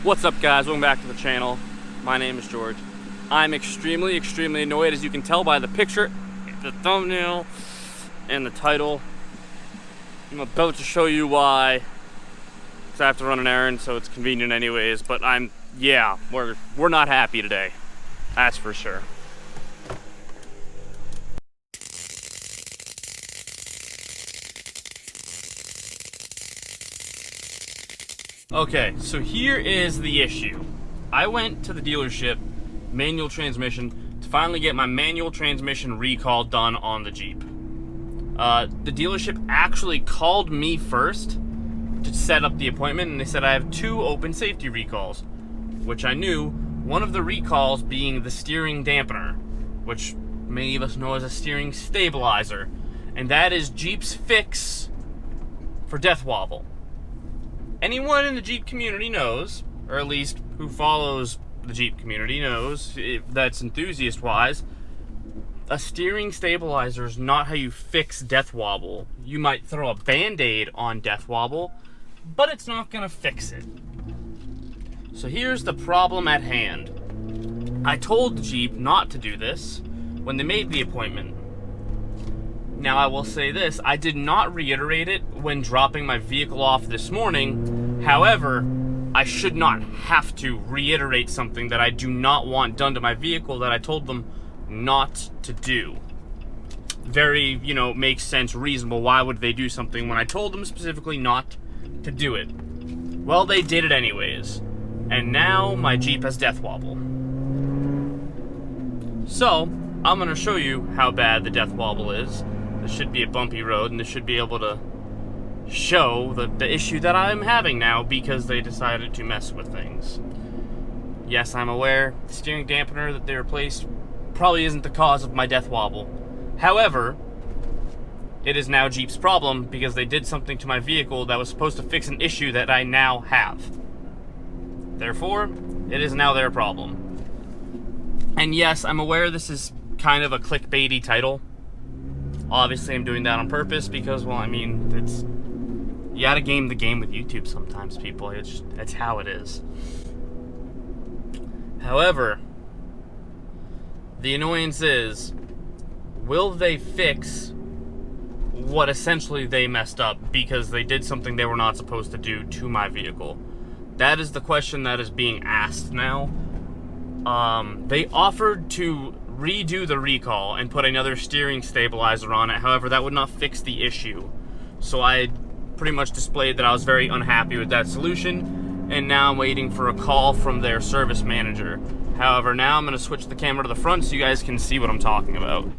What's up, guys? Welcome back to the channel. My name is George. I'm extremely annoyed, as you can tell by the picture, the thumbnail, and the title. I'm about to show you why. Because I have to run an errand, so it's convenient anyways, but we're not happy today. That's for sure. Okay, so here is the issue. I went to the dealership, manual transmission, to finally get my manual transmission recall done on the Jeep. The dealership actually called me first to set up the appointment, and they said I have 2 open safety recalls, which I knew, one of the recalls being the steering dampener, which many of us know as a steering stabilizer, and that is Jeep's fix for death wobble. Anyone in the Jeep community knows, or at least who follows the Jeep community knows, that's enthusiast-wise, a steering stabilizer is not how you fix death wobble. You might throw a Band-Aid on death wobble, but it's not going to fix it. So here's the problem at hand. I told the Jeep not to do this when they made the appointment. Now, I will say this, I did not reiterate it when dropping my vehicle off this morning. However, I should not have to reiterate something that I do not want done to my vehicle that I told them not to do. Very, makes sense, reasonable. Why would they do something when I told them specifically not to do it? Well, they did it anyways. And now my Jeep has death wobble. So, I'm going to show you how bad the death wobble is. This should be a bumpy road, and this should be able to show the issue that I'm having now because they decided to mess with things. Yes, I'm aware the steering dampener that they replaced probably isn't the cause of my death wobble. However, it is now Jeep's problem because they did something to my vehicle that was supposed to fix an issue that I now have. Therefore, it is now their problem. And yes, I'm aware this is kind of a clickbaity title. Obviously, I'm doing that on purpose because, you gotta game the game with YouTube sometimes, people. It's how it is. However, the annoyance is, will they fix what essentially they messed up because they did something they were not supposed to do to my vehicle? That is the question that is being asked now. They offered to redo the recall and put another steering stabilizer on it. However, that would not fix the issue. So I pretty much displayed that I was very unhappy with that solution, and now I'm waiting for a call from their service manager. However, now I'm going to switch the camera to the front so you guys can see what I'm talking about.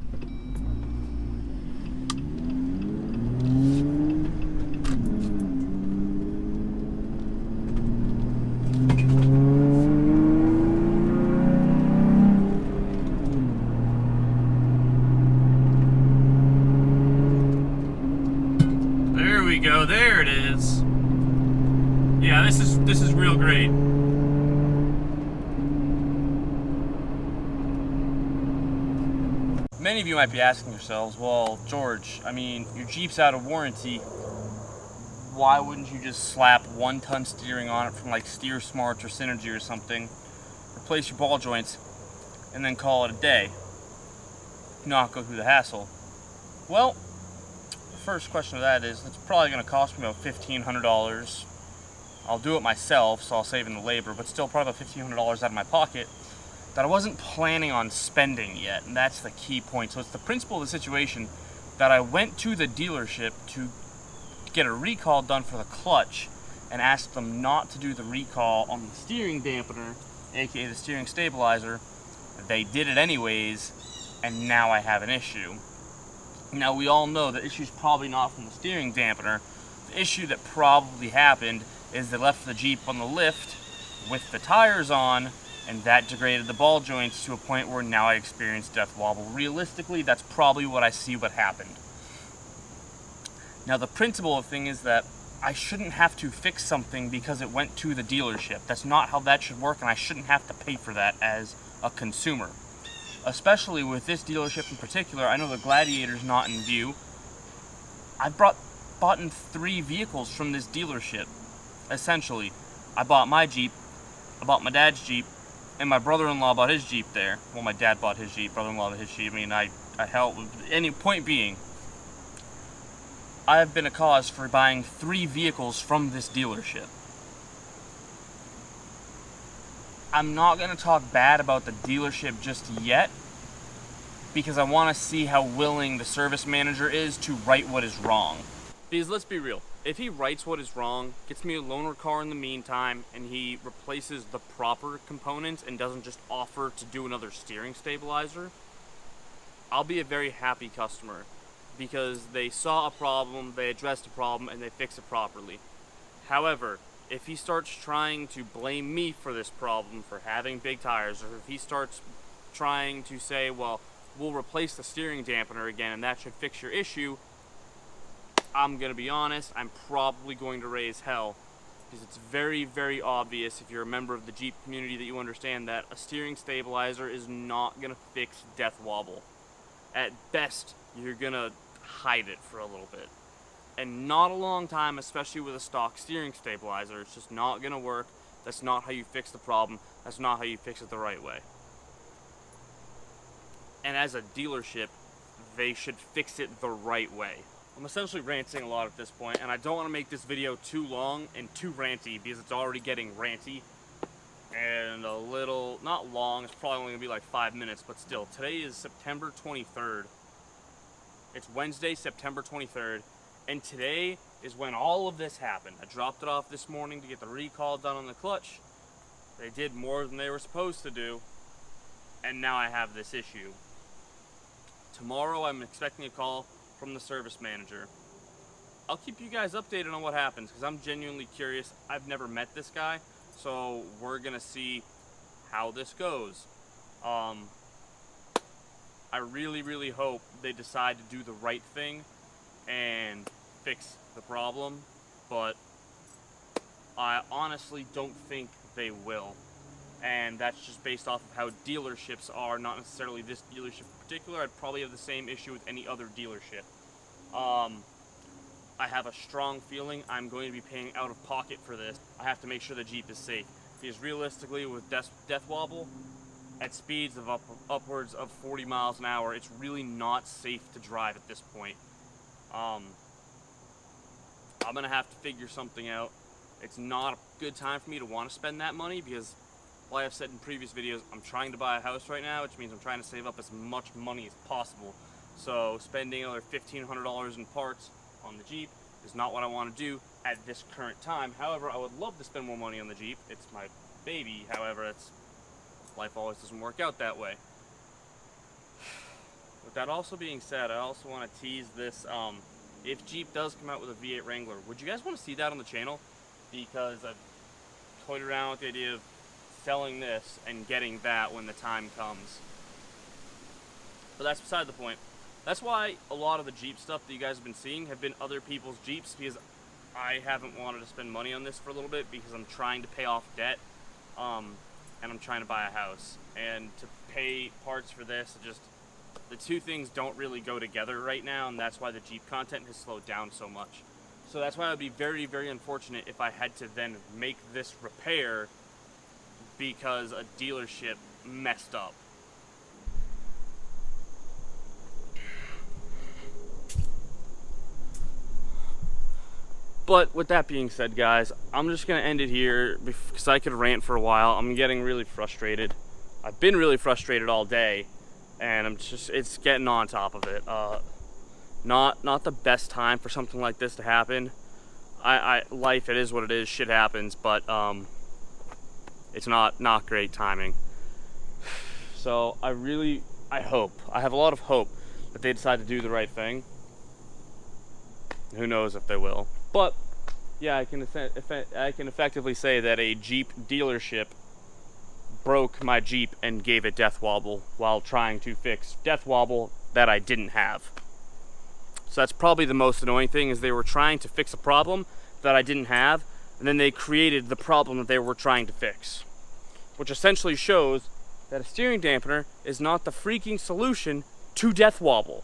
Go, there it is. Yeah, this is real great. Many of you might be asking yourselves, well, George, your Jeep's out of warranty. Why wouldn't you just slap 1-ton steering on it from like Steer Smart or Synergy or something, replace your ball joints, and then call it a day? Not go through the hassle. Well, first question of that is, it's probably going to cost me about $1,500. I'll do it myself, so I'll save in the labor, but still probably about $1,500 out of my pocket that I wasn't planning on spending yet, and that's the key point. So it's the principle of the situation that I went to the dealership to get a recall done for the clutch and asked them not to do the recall on the steering dampener, aka the steering stabilizer. They did it anyways, and now I have an issue. Now, we all know the issue's probably not from the steering dampener. The issue that probably happened is they left the Jeep on the lift with the tires on, and that degraded the ball joints to a point where now I experience death wobble. Realistically, that's probably what I see what happened. Now, the principle of the thing is that I shouldn't have to fix something because it went to the dealership. That's not how that should work, and I shouldn't have to pay for that as a consumer. Especially with this dealership in particular. I know the Gladiator's not in view. I've bought in 3 vehicles from this dealership. Essentially, I bought my Jeep, I bought my dad's Jeep, and my brother-in-law bought his Jeep there. Well, my dad bought his Jeep, brother-in-law bought his Jeep. I mean, I helped. Any point being, I have been a cause for buying 3 vehicles from this dealership. I'm not going to talk bad about the dealership just yet, because I want to see how willing the service manager is to right what is wrong. Because let's be real, if he rights what is wrong, gets me a loaner car in the meantime, and he replaces the proper components and doesn't just offer to do another steering stabilizer, I'll be a very happy customer, because they saw a problem, they addressed a problem, and they fixed it properly. However, if he starts trying to blame me for this problem, for having big tires, or if he starts trying to say, well, we'll replace the steering dampener again and that should fix your issue, I'm going to be honest, I'm probably going to raise hell. Because it's very, very obvious, if you're a member of the Jeep community, that you understand that a steering stabilizer is not going to fix death wobble. At best, you're going to hide it for a little bit. And not a long time, especially with a stock steering stabilizer. It's just not going to work. That's not how you fix the problem. That's not how you fix it the right way. And as a dealership, they should fix it the right way. I'm essentially ranting a lot at this point, and I don't want to make this video too long and too ranty, because it's already getting ranty and a little, not long, it's probably only going to be like 5 minutes, but still, today is September 23rd. It's Wednesday, September 23rd, and today is when all of this happened. I dropped it off this morning to get the recall done on the clutch. They did more than they were supposed to do, and now I have this issue. Tomorrow I'm expecting a call from the service manager. I'll keep you guys updated on what happens, because I'm genuinely curious. I've never met this guy, so we're gonna see how this goes. I really, really hope they decide to do the right thing and fix the problem, but I honestly don't think they will. And that's just based off of how dealerships are, not necessarily this dealership in particular. I'd probably have the same issue with any other dealership. I have a strong feeling I'm going to be paying out of pocket for this. I have to make sure the Jeep is safe, because realistically with death wobble, at speeds of upwards of 40 miles an hour, it's really not safe to drive at this point. I'm gonna have to figure something out. It's not a good time for me to want to spend that money, because like I've said in previous videos, I'm trying to buy a house right now, which means I'm trying to save up as much money as possible. So spending another $1,500 in parts on the Jeep is not what I want to do at this current time. However, I would love to spend more money on the Jeep. It's my baby. However, life always doesn't work out that way. With that also being said, I also want to tease this. If Jeep does come out with a V8 Wrangler, would you guys want to see that on the channel? Because I've toyed around with the idea of selling this and getting that when the time comes. But that's beside the point. That's why a lot of the Jeep stuff that you guys have been seeing have been other people's Jeeps, because I haven't wanted to spend money on this for a little bit, because I'm trying to pay off debt, and I'm trying to buy a house. And to pay parts for this, the two things don't really go together right now, and that's why the Jeep content has slowed down so much. So that's why it would be very, very unfortunate if I had to then make this repair because a dealership messed up. But with that being said, guys, I'm just going to end it here because I could rant for a while. I'm getting really frustrated. I've been really frustrated all day, and it's getting on top of it. Not the best time for something like this to happen. Life, it is what it is, shit happens, but it's not great timing. So I have a lot of hope that they decide to do the right thing. Who knows if they will. But yeah, I can effectively say that a Jeep dealership broke my Jeep and gave it death wobble while trying to fix death wobble that I didn't have. So that's probably the most annoying thing, is they were trying to fix a problem that I didn't have, and then they created the problem that they were trying to fix, which essentially shows that a steering dampener is not the freaking solution to death wobble.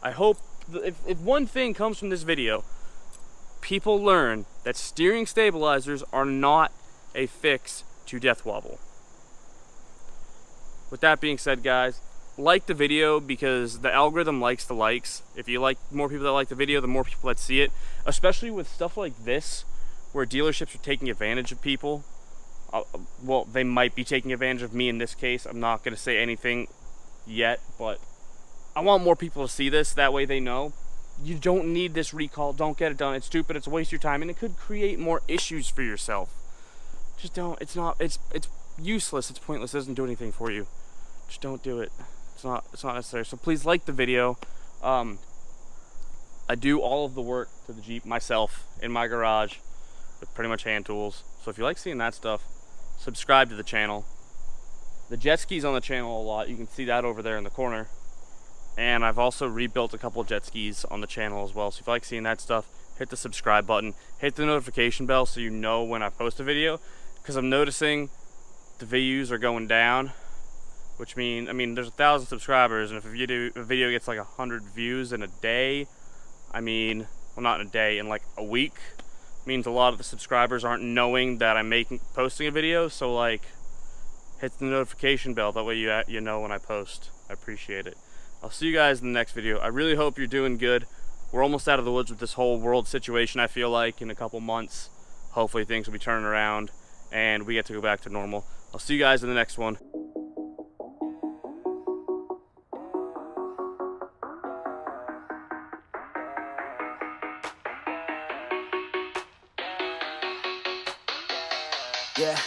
I hope if one thing comes from this video, people learn that steering stabilizers are not a fix to Death Wobble. With that being said, guys, like the video because the algorithm likes the likes. If you like more people that like the video, the more people that see it, especially with stuff like this where dealerships are taking advantage of people. Well, they might be taking advantage of me in this case. I'm not going to say anything yet, but I want more people to see this. That way they know you don't need this recall. Don't get it done. It's stupid. It's a waste of your time, and it could create more issues for yourself. Just don't. It's useless. It's pointless. It doesn't do anything for you. Just don't do it. It's not necessary. So please like the video. I do all of the work to the Jeep myself in my garage with pretty much hand tools. So if you like seeing that stuff, subscribe to the channel. The jet ski's on the channel a lot. You can see that over there in the corner. And I've also rebuilt a couple of jet skis on the channel as well. So if you like seeing that stuff, hit the subscribe button, hit the notification bell so you know when I post a video. Because I'm noticing the views are going down, which means, I mean, there's 1,000 subscribers, and if a video gets like 100 views in a day, I mean, well, not in a day, in like a week, means a lot of the subscribers aren't knowing that I'm posting a video. So like, hit the notification bell. That way you know when I post. I appreciate it. I'll see you guys in the next video. I really hope you're doing good. We're almost out of the woods with this whole world situation. I feel like in a couple months, hopefully things will be turning around and we get to go back to normal. I'll see you guys in the next one. Yeah,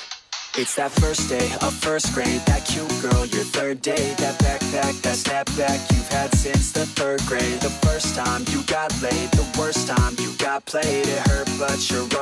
it's that first day of first grade. That cute girl, your third date. That backpack, that snapback you've had since the third grade. The first time you got laid, the worst time you got played. It hurt, but you're